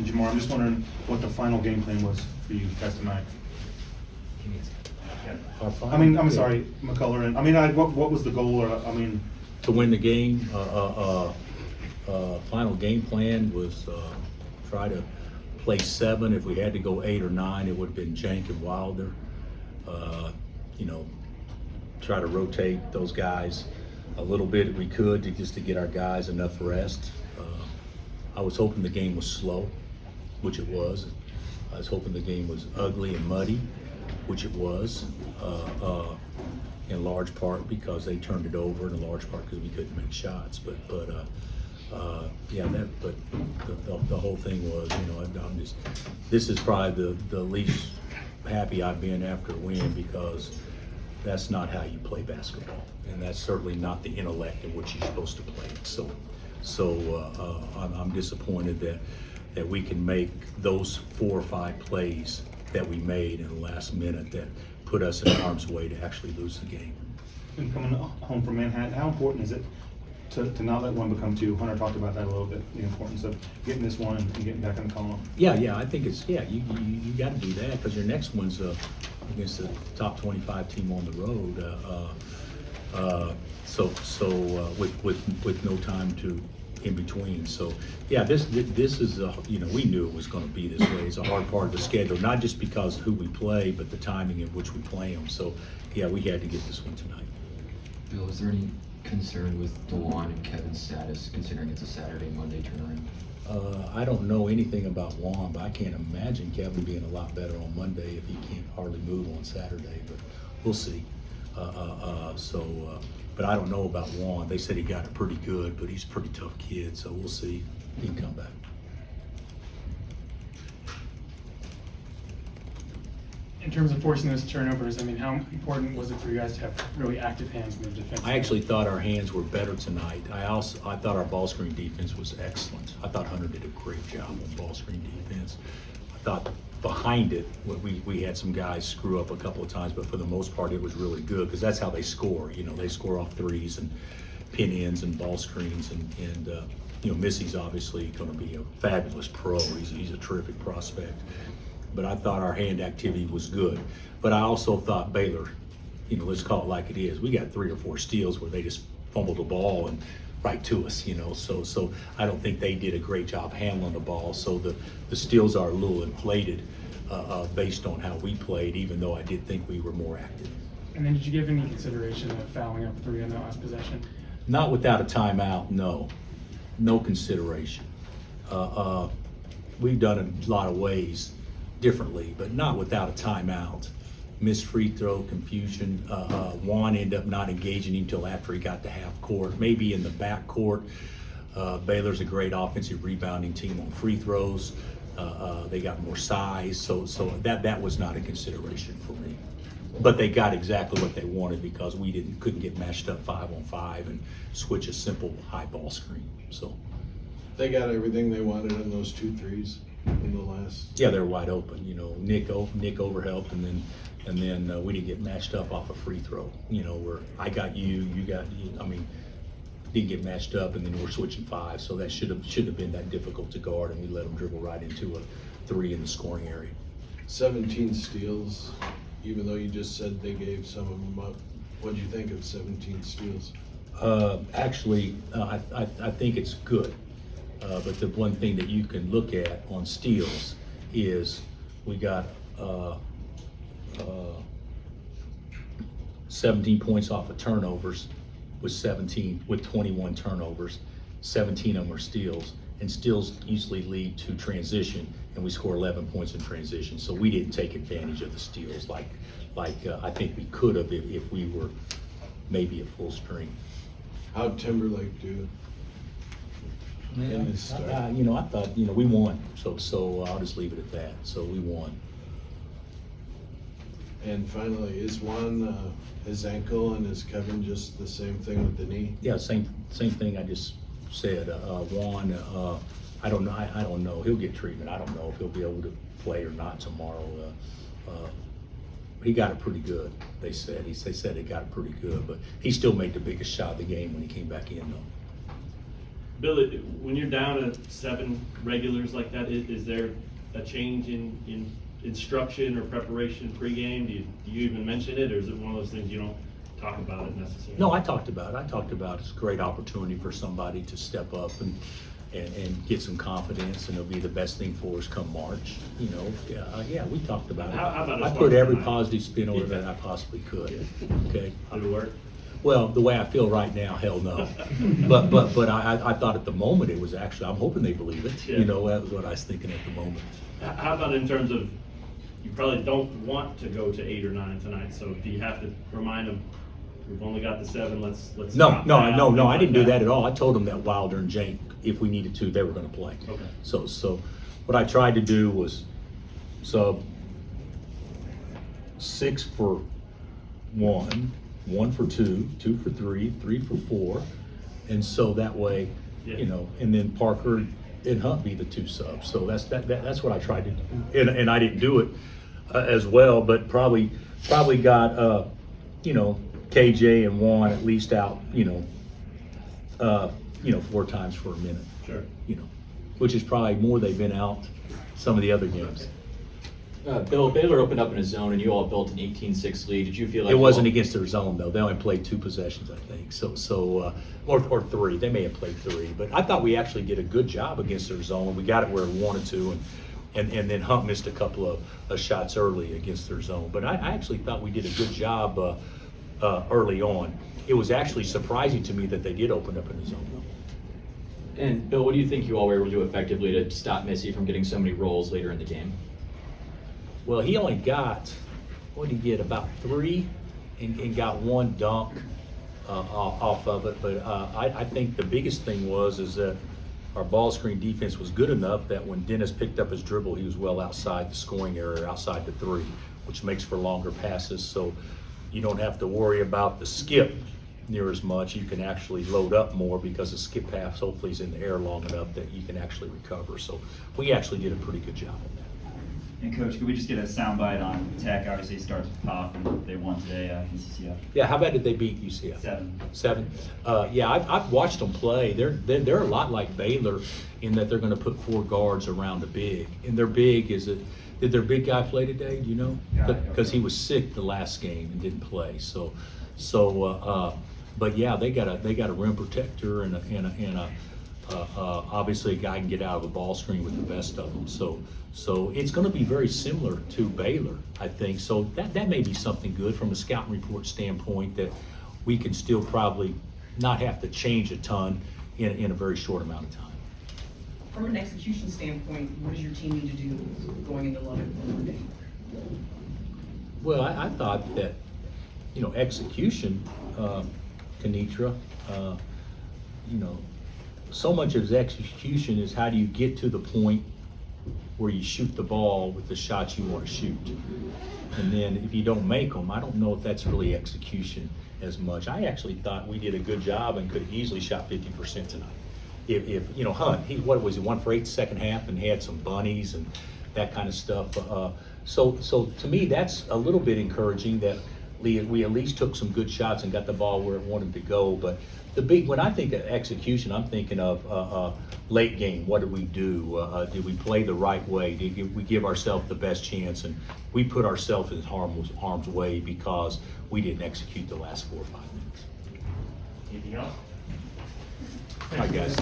Jamar, I'm just wondering what the final game plan was for you guys tonight. I'm sorry, McCullough. And what was the goal? Or to win the game. Final game plan was try to play 7. If we had to go 8 or 9, it would have been Jank and Wilder. Try to rotate those guys a little bit if we could just to get our guys enough rest. I was hoping the game was slow, which it was. I was hoping the game was ugly and muddy, which it was, in large part because they turned it over, and in large part because we couldn't make shots. But the whole thing was, this is probably the least happy I've been after a win, because that's not how you play basketball, and that's certainly not the intellect in which you're supposed to play. So I'm disappointed that we can make those 4 or 5 plays that we made in the last minute that put us in harm's way to actually lose the game. And coming home from Manhattan, how important is it to not let one become 2? Hunter talked about that a little bit, the importance of getting this one and getting back in the column. Yeah, I think it's, you got to do that, because your next one's against the top 25 team on the road. With no time to in between. So yeah, this is we knew it was going to be this way. It's a hard part of the schedule, not just because of who we play, but the timing in which we play them. So yeah, we had to get this one tonight. Bill, is there any concern with DeJuan and Kevin's status, considering it's a Saturday, Monday turnaround? I don't know anything about Juan, but I can't imagine Kevin being a lot better on Monday if he can't hardly move on Saturday, but we'll see. But I don't know about Juan. They said he got it pretty good, but he's a pretty tough kid, so we'll see if he can come back. In terms of forcing those turnovers, how important was it for you guys to have really active hands in the defense? I actually thought our hands were better tonight. I thought our ball screen defense was excellent. I thought Hunter did a great job on ball screen defense. I thought behind it, we had some guys screw up a couple of times, but for the most part, it was really good, because that's how they score. They score off threes and pin ins and ball screens, and Missy's obviously going to be a fabulous pro. He's a terrific prospect. But I thought our hand activity was good. But I also thought Baylor, let's call it like it is. We got 3 or 4 steals where they just fumbled the ball and right to us, So I don't think they did a great job handling the ball. So the steals are a little inflated based on how we played, even though I did think we were more active. And then did you give any consideration of fouling up 3 on the last possession? Not without a timeout, no. No consideration. We've done it a lot of ways differently, but not without a timeout. Missed free throw, confusion. Juan ended up not engaging him until after he got to half court. Maybe in the back court, Baylor's a great offensive rebounding team on free throws. They got more size, so that was not a consideration for me. But they got exactly what they wanted, because we couldn't get matched up 5-on-5 and switch a simple high ball screen. So they got everything they wanted in those 2 threes in the last. Yeah, they're wide open. Nick overhelped, and then we didn't get matched up off a free throw. Where I got you got you. Didn't get matched up, and then we're switching 5. So that shouldn't have been that difficult to guard, and we let them dribble right into a 3 in the scoring area. 17 steals, even though you just said they gave some of them up. What do you think of 17 steals? Actually, I think it's good. But the one thing that you can look at on steals is we got 17 points off of turnovers with 21 turnovers. 17 of them are steals, and steals usually lead to transition, and we score 11 points in transition. So we didn't take advantage of the steals like I think we could have if we were maybe at full strength. How'd Timberlake do? I thought we won, so I'll just leave it at that. So we won. And finally, is Juan his ankle and is Kevin just the same thing with the knee? Yeah, same thing I just said. Juan, I don't know. I don't know. He'll get treatment. I don't know if he'll be able to play or not tomorrow. He got it pretty good. They said he got it pretty good, but he still made the biggest shot of the game when he came back in, though. Bill, when you're down to 7 regulars like that, is there a change in instruction or preparation pregame? Do you even mention it, or is it one of those things you don't talk about it necessarily? No, I talked about it. I talked about it's a great opportunity for somebody to step up and get some confidence, and it'll be the best thing for us come March. You know, yeah, we talked about it. How about I as put far as every tonight? positive spin on it that I possibly could. Okay. Did it work? Well, the way I feel right now, hell no. But I thought at the moment it was actually, I'm hoping they believe it. Yeah. You know, that was what I was thinking at the moment. How about in terms of, you probably don't want to go to 8 or 9 tonight, so do you have to remind them, we've only got the 7, let's No, stop no, now, no, things I like didn't do that at all. I told them that Wilder and Jank, if we needed to, they were gonna play. Okay. So what I tried to do was sub 6 for 1, 1 for 2, 2 for 3, 3 for 4. And so that way, Yeah. you know, and then Parker and Hunt be the 2 subs. So that's what I tried to do. And I didn't do it as well, but probably got, you know, KJ and Juan at least out, 4 times for a minute. Sure. You know, which is probably more they've been out some of the other games. Bill, Baylor opened up in a zone and you all built an 18-6 lead. Did you feel like It wasn't you all- against their zone though. They only played 2 possessions, I think. Or 3. They may have played 3, but I thought we actually did a good job against their zone. We got it where we wanted to, and then Hunt missed a couple of shots early against their zone. But I actually thought we did a good job early on. It was actually surprising to me that they did open up in the zone. And Bill, what do you think you all were able to do effectively to stop Missy from getting so many rolls later in the game? Well, he only got, what did he get, about 3 and got 1 dunk off of it. But I think the biggest thing is that our ball screen defense was good enough that when Dennis picked up his dribble, he was well outside the scoring area, outside the 3, which makes for longer passes. So you don't have to worry about the skip near as much. You can actually load up more because the skip pass hopefully is in the air long enough that you can actually recover. So we actually did a pretty good job on that. And Coach, could we just get a soundbite on Tech? Obviously, it starts with Pop, and they won today against CCF. Yeah, how bad did they beat UCF? 7. 7? Yeah, I've watched them play. They're a lot like Baylor in that they're going to put 4 guards around a big. And their big did their big guy play today? Do you know? Yeah, Because he was sick the last game and didn't play. But yeah, they got a rim protector and obviously a guy can get out of a ball screen with the best of them. So it's going to be very similar to Baylor, I think. So that may be something good from a scouting report standpoint, that we can still probably not have to change a ton in a very short amount of time. From an execution standpoint, what does your team need to do going into Lubbock on Monday? Well, I thought that, execution, Kenitra, so much of his execution is how do you get to the point where you shoot the ball with the shots you want to shoot. And then if you don't make them, I don't know if that's really execution as much. I actually thought we did a good job and could have easily shot 50% tonight. If Hunt, he 1 for 8 second half and had some bunnies and that kind of stuff. So to me, that's a little bit encouraging that we at least took some good shots and got the ball where it wanted to go. But when I think of execution, I'm thinking of late game. What did we do? Did we play the right way? Did we give ourselves the best chance? And we put ourselves in harm's way because we didn't execute the last 4 or 5 minutes. Anything else? All right, guys.